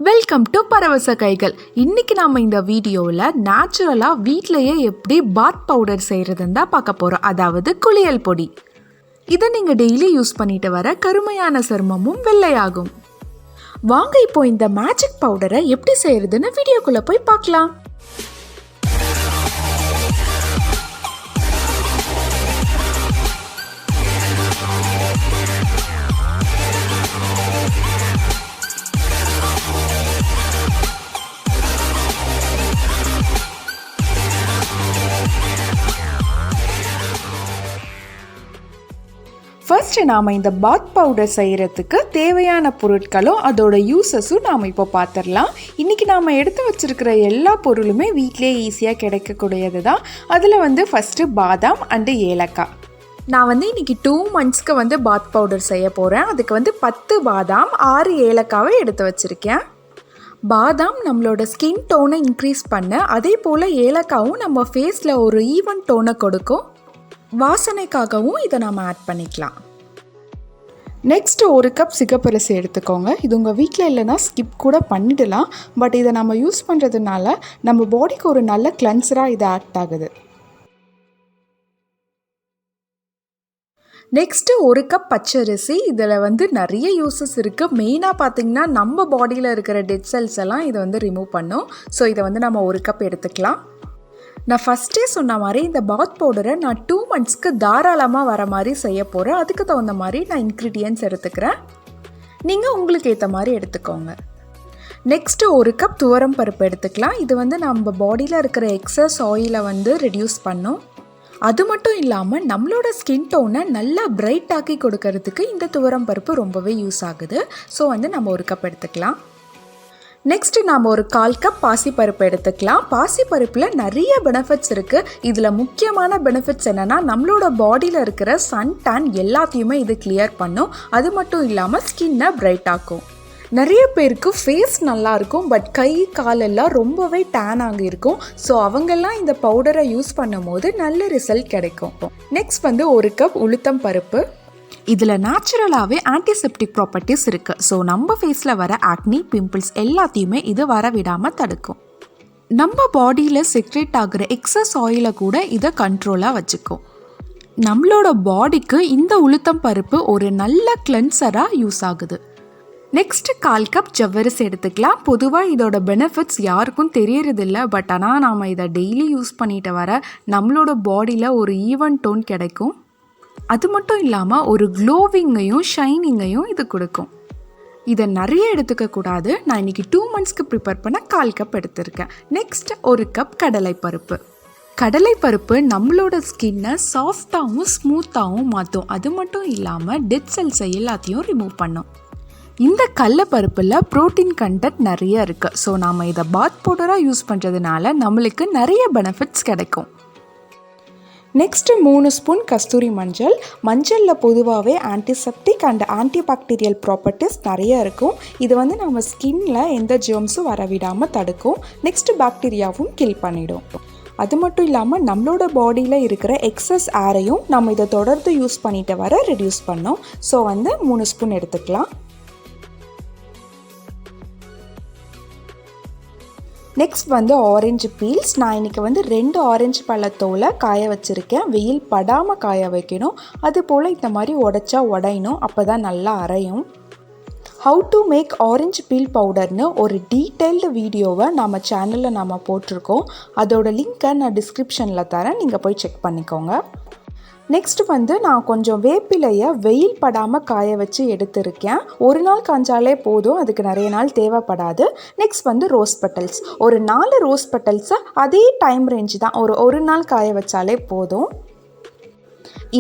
Welcome to பரவச கைகள். இன்னைக்கு நாம இந்த வீடியோவில் நேச்சுரலாக வீட்டிலையே எப்படி பாத் பவுடர் செய்கிறதுன்னு தான் பார்க்க போகிறோம். அதாவது குளியல் பொடி. இதை நீங்கள் டெய்லி யூஸ் பண்ணிட்டு வர கருமையான சருமமும் வெள்ளையாகும். வாங்க இப்போ இந்த மேஜிக் பவுடரை எப்படி செய்கிறதுன்னு வீடியோக்குள்ளே போய் பார்க்கலாம். ஃபர்ஸ்ட்டு நாம் இந்த பாத் பவுடர் செய்கிறதுக்கு தேவையான பொருட்களும் அதோட யூஸஸும் நாம் இப்போ பார்த்துடலாம். இன்றைக்கி நாம் எடுத்து வச்சுருக்கிற எல்லா பொருளுமே வீட்டிலே ஈஸியாக கிடைக்கக்கூடியது தான். அதில் ஃபஸ்ட்டு பாதாம் அண்டு ஏலக்காய். நான் இன்றைக்கி 2 monthsக்கு பாத் பவுடர் செய்ய போகிறேன். அதுக்கு 10 பாதாம் 6 ஏலக்காவை எடுத்து வச்சுருக்கேன். பாதாம் நம்மளோட ஸ்கின் டோனை இன்க்ரீஸ் பண்ண, அதே போல் ஏலக்காவும் நம்ம ஃபேஸில் ஒரு ஈவன் டோனை கொடுக்கும். வாசனைக்காகவும் இதை நாம் ஆட் பண்ணிக்கலாம். நெக்ஸ்ட்டு 1 கப் சிகப்பரிசி எடுத்துக்கோங்க. இது உங்கள் வீட்டில் இல்லைன்னா ஸ்கிப் கூட பண்ணிடலாம். பட் இதை நம்ம யூஸ் பண்ணுறதுனால நம்ம பாடிக்கு ஒரு நல்ல கிளென்சராக இது ஆக்ட் ஆகுது. நெக்ஸ்ட்டு 1 கப் பச்சரிசி. இதில் நிறைய யூஸஸ் இருக்குது. மெயினாக பார்த்திங்கன்னா நம்ம பாடியில் இருக்கிற டெட் செல்ஸ் எல்லாம் இதை ரிமூவ் பண்ணும். ஸோ இதை நம்ம 1 கப் எடுத்துக்கலாம். நான் ஃபஸ்ட்டே சொன்ன மாதிரி இந்த பாத் பவுடரை நான் 2 monthsக்கு தாராளமாக வர மாதிரி செய்ய போகிறேன். அதுக்கு தகுந்த மாதிரி நான் இன்க்ரீடியன்ட்ஸ் எடுத்துக்கிறேன். நீங்கள் உங்களுக்கு ஏற்ற மாதிரி எடுத்துக்கோங்க. நெக்ஸ்ட்டு 1 கப் துவரம் பருப்பு எடுத்துக்கலாம். இது நம்ம பாடியில் இருக்கிற எக்ஸஸ் ஆயிலை ரெடியூஸ் பண்ணும். அது மட்டும் இல்லாமல் நம்மளோட ஸ்கின் டோனை நல்லா பிரைட் ஆக்கி கொடுக்கறதுக்கு இந்த துவரம் பருப்பு ரொம்பவே யூஸ் ஆகுது. ஸோ நம்ம 1 கப் எடுத்துக்கலாம். நெக்ஸ்ட்டு நாம் ஒரு 1/4 கப் பாசிப்பருப்பு எடுத்துக்கலாம். பாசிப்பருப்பில் நிறைய பெனிஃபிட்ஸ் இருக்குது. இதில் முக்கியமான பெனிஃபிட்ஸ் என்னென்னா, நம்மளோட பாடியில் இருக்கிற சன் டேன் எல்லாத்தையுமே இது கிளியர் பண்ணும். அது மட்டும் இல்லாமல் ஸ்கின்னை பிரைட் ஆக்கும். நிறைய பேருக்கு ஃபேஸ் நல்லாயிருக்கும், பட் கை காலெல்லாம் ரொம்பவே டேன் ஆகியிருக்கும். ஸோ அவங்கெல்லாம் இந்த பவுடரை யூஸ் பண்ணும் போது நல்ல ரிசல்ட் கிடைக்கும். நெக்ஸ்ட் 1 கப் உளுத்தம் பருப்பு. இதில் நேச்சுரலாகவே ஆன்டிசெப்டிக் ப்ராப்பர்ட்டிஸ் இருக்குது. ஸோ நம்ம ஃபேஸில் வர ஆக்னி, பிம்பிள்ஸ் எல்லாத்தையுமே இது வர விடாமல் தடுக்கும். நம்ம பாடியில் செக்ரேட் ஆகிற எக்ஸஸ் ஆயிலை கூட இதை கண்ட்ரோலாக வச்சுக்கும். நம்மளோட பாடிக்கு இந்த உளுத்தம் பருப்பு ஒரு நல்ல கிளென்சராக யூஸ் ஆகுது. நெக்ஸ்ட்டு 1/4 கப் ஜவ்வரிசி எடுத்துக்கலாம். பொதுவாக இதோட பெனிஃபிட்ஸ் யாருக்கும் தெரியறதில்ல. பட் ஆனால் நாம் இதை டெய்லி யூஸ் பண்ணிட்டு வர நம்மளோட பாடியில் ஒரு ஈவன் டோன் கிடைக்கும். அது மட்டும் இல்லாமல் ஒரு க்ளோவிங்கையும் ஷைனிங்கையும் இது கொடுக்கும். இதை நிறைய எடுத்துக்கக்கூடாது. நான் இன்றைக்கி 2 monthsக்கு ப்ரிப்பேர் பண்ண 1/4 கப் எடுத்திருக்கேன். நெக்ஸ்ட் 1 கப் கடலைப்பருப்பு. கடலைப்பருப்பு நம்மளோட ஸ்கின்னை சாஃப்டாகவும் ஸ்மூத்தாகவும் மாற்றும். அது மட்டும் இல்லாமல் டெட் செல்ஸை எல்லாத்தையும் ரிமூவ் பண்ணும். இந்த கடலைப்பருப்பில் ப்ரோட்டீன் கண்டென்ட் நிறைய இருக்குது. ஸோ நாம் இதை பாத் பவுடராக யூஸ் பண்ணுறதுனால நம்மளுக்கு நிறைய பெனிஃபிட்ஸ் கிடைக்கும். நெக்ஸ்ட்டு 3 ஸ்பூன் கஸ்தூரி மஞ்சள். மஞ்சளில் பொதுவாகவே ஆன்டிசெப்டிக் அண்ட் ஆன்டிபாக்டீரியல் ப்ராப்பர்ட்டிஸ் நிறைய இருக்கும். இது நம்ம ஸ்கின்னில் எந்த ஜெர்ம்ஸும் வரவிடாமல் தடுக்கும். நெக்ஸ்ட்டு பாக்டீரியாவும் கில் பண்ணிடும். அது மட்டும் இல்லாமல் நம்மளோட பாடியில் இருக்கிற எக்ஸஸ் ஏரையும் நம்ம இதை தொடர்ந்து யூஸ் பண்ணிட்டு வர ரெடியூஸ் பண்ணோம். ஸோ 3 ஸ்பூன் எடுத்துக்கலாம். Next orange peels. நான் இன்றைக்கி 2 ஆரஞ்சு பழத்தோலை காய வச்சுருக்கேன். வெயில் படாமல் காய வைக்கணும். அதுபோல் இந்த மாதிரி உடைச்சா உடையணும். அப்போ தான் நல்லா அரையும். How to make orange peel பவுடர்னு ஒரு டீட்டெயில்டு வீடியோவை நம்ம சேனலில் நம்ம போட்டிருக்கோம். அதோட லிங்க்கை நான் டிஸ்கிரிப்ஷனில் தரேன். நீங்கள் போய் செக் பண்ணிக்கோங்க. நெக்ஸ்ட்டு நான் கொஞ்சம் வேப்பிலையை வெயில் படாமல் காய வச்சு எடுத்திருக்கேன். ஒரு நாள் காஞ்சாலே போதும், அதுக்கு நிறைய நாள் தேவைப்படாது. Next rose petals. ஒரு 4 ரோஸ் பெட்டல்ஸை அதே டைம் ரேஞ்சு தான், ஒரு நாள் காய வச்சாலே போதும்.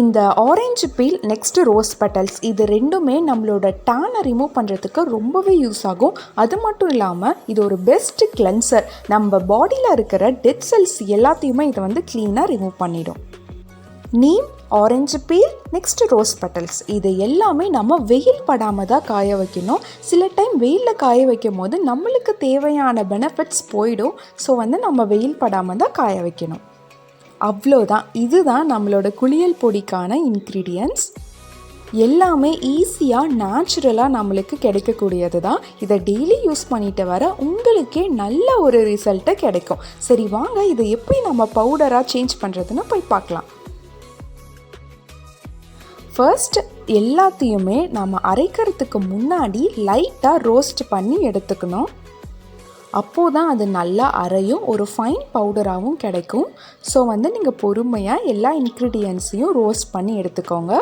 இந்த orange feel next rose petals இது ரெண்டுமே நம்மளோட டேனை ரிமூவ் பண்ணுறதுக்கு ரொம்பவே யூஸ் ஆகும். அது மட்டும் இல்லாமல் இது ஒரு பெஸ்ட் கிளென்சர். நம்ம பாடியில் இருக்கிற டெட் செல்ஸ் எல்லாத்தையுமே இதை க்ளீனாக ரிமூவ் பண்ணிடும். Neem, orange feel, next rose petals இது எல்லாமே நம்ம வெயில் படாமல் தான் காய வைக்கணும். சில டைம் வெயிலில் காய வைக்கும் போது நம்மளுக்கு தேவையான பெனிஃபிட்ஸ் போயிடும். ஸோ நம்ம வெயில் படாமல் தான் காய வைக்கணும். அவ்வளோதான். இதுதான் நம்மளோட குளியல் பொடிக்கான இன்க்ரீடியன்ட்ஸ். எல்லாமே ஈஸியாக நேச்சுரலாக நம்மளுக்கு கிடைக்கக்கூடியது தான். இதை டெய்லி யூஸ் பண்ணிட்டு வர உங்களுக்கே நல்ல ஒரு ரிசல்ட்டு கிடைக்கும். சரி வாங்க, இதை எப்படி நம்ம பவுடராக சேஞ்ச் பண்ணுறதுன்னு போய் பார்க்கலாம். ஃபர்ஸ்ட் எல்லாத்தையுமே நம்ம அரைக்கிறதுக்கு முன்னாடி லைட்டாக ரோஸ்ட் பண்ணி எடுத்துக்கணும். அப்போது தான் அது நல்லா அரையும், ஒரு ஃபைன் பவுடராகவும் கிடைக்கும். ஸோ நீங்கள் பொறுமையாக எல்லா இன்க்ரீடியன்ட்ஸையும் ரோஸ்ட் பண்ணி எடுத்துக்கோங்க.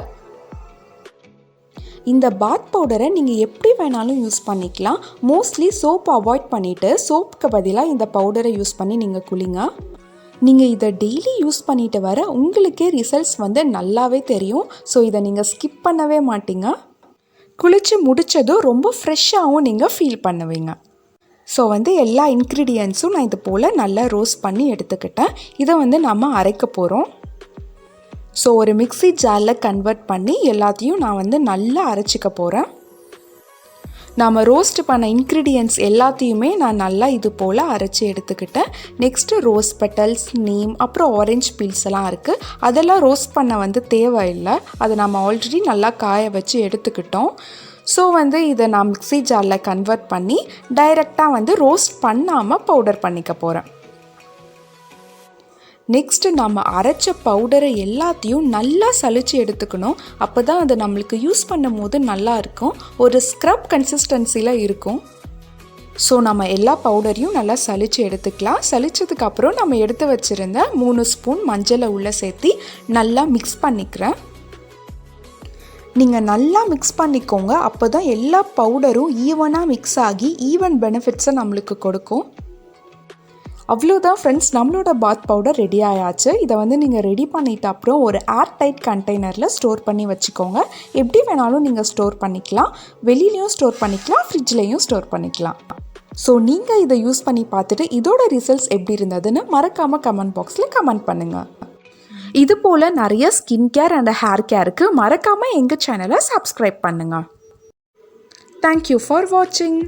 இந்த பாத் பவுடரை நீங்கள் எப்படி வேணாலும் யூஸ் பண்ணிக்கலாம். மோஸ்ட்லி சோப் அவாய்ட் பண்ணிவிட்டு சோப்புக்கு பதிலாக இந்த பவுடரை யூஸ் பண்ணி நீங்கள் குளிங்க. நீங்கள் இதை டெய்லி யூஸ் பண்ணிட்டு வர உங்களுக்கே ரிசல்ட்ஸ் நல்லாவே தெரியும். ஸோ இதை நீங்கள் ஸ்கிப் பண்ணவே மாட்டீங்க. குளித்து முடித்ததும் ரொம்ப ஃப்ரெஷ்ஷாகவும் நீங்கள் ஃபீல் பண்ணுவீங்க. ஸோ எல்லா இன்க்ரீடியன்ட்ஸும் நான் இது போல் நல்லா ரோஸ்ட் பண்ணி எடுத்துக்கிட்டேன். இதை நம்ம அரைக்க போகிறோம். ஸோ ஒரு மிக்ஸி ஜாரில் கன்வெர்ட் பண்ணி எல்லாத்தையும் நான் நல்லா அரைச்சிக்க போகிறேன். நாம் ரோஸ்ட் பண்ண இன்க்ரீடியன்ட்ஸ் எல்லாத்தையுமே நான் நல்லா இது போல் அரைச்சி எடுத்துக்கிட்டேன். நெக்ஸ்ட்டு ரோஸ் பெட்டல்ஸ், நீம், அப்புறம் ஆரஞ்ச் பீல்ஸ் எல்லாம் இருக்குது. அதெல்லாம் ரோஸ்ட் பண்ண தேவையில்லை. அதை நம்ம ஆல்ரெடி நல்லா காய வச்சு எடுத்துக்கிட்டோம். ஸோ இதை நான் மிக்ஸி ஜாரில் கன்வெர்ட் பண்ணி டைரெக்டாக ரோஸ்ட் பண்ணாமல் பவுடர் பண்ணிக்க போகிறேன். நெக்ஸ்ட்டு நம்ம அரைச்ச பவுடரை எல்லாத்தையும் நல்லா சலிச்சு எடுத்துக்கணும். அப்போ தான் அது நம்மளுக்கு யூஸ் பண்ணும் போது நல்லா இருக்கும், ஒரு ஸ்க்ரப் கன்சிஸ்டன்சியில் இருக்கும். ஸோ நம்ம எல்லா பவுடரையும் நல்லா சலிச்சு எடுத்துக்கலாம். சலிச்சதுக்கப்புறம் நம்ம எடுத்து வச்சுருந்த 3 ஸ்பூன் மஞ்சளை உள்ளே சேர்த்து நல்லா மிக்ஸ் பண்ணிக்கிறேன். நீங்கள் நல்லா மிக்ஸ் பண்ணிக்கோங்க. அப்போ தான் எல்லா பவுடரும் ஈவனாக மிக்ஸ் ஆகி ஈவன் பெனிஃபிட்ஸை நம்மளுக்கு கொடுக்கும். அவ்வளோதான் ஃப்ரெண்ட்ஸ், நம்மளோட பாத் பவுடர் ரெடி ஆயாச்சு. இதை நீங்கள் ரெடி பண்ணிட்ட அப்புறம் ஒரு ஏர் டைட் கண்டெய்னரில் ஸ்டோர் பண்ணி வச்சுக்கோங்க. எப்படி வேணாலும் நீங்கள் ஸ்டோர் பண்ணிக்கலாம். வெளியிலையும் ஸ்டோர் பண்ணிக்கலாம், ஃப்ரிட்ஜ்லேயும் ஸ்டோர் பண்ணிக்கலாம். ஸோ நீங்கள் இதை யூஸ் பண்ணி பார்த்துட்டு இதோட ரிசல்ட்ஸ் எப்படி இருந்ததுன்னு மறக்காமல் கமெண்ட் பாக்ஸில் கமெண்ட் பண்ணுங்கள். இது போல் நிறைய ஸ்கின் கேர் அண்ட் ஹேர் கேருக்கு மறக்காமல் எங்கள் சேனலை சப்ஸ்கிரைப் பண்ணுங்கள். தேங்க்யூ ஃபார் வாட்சிங்.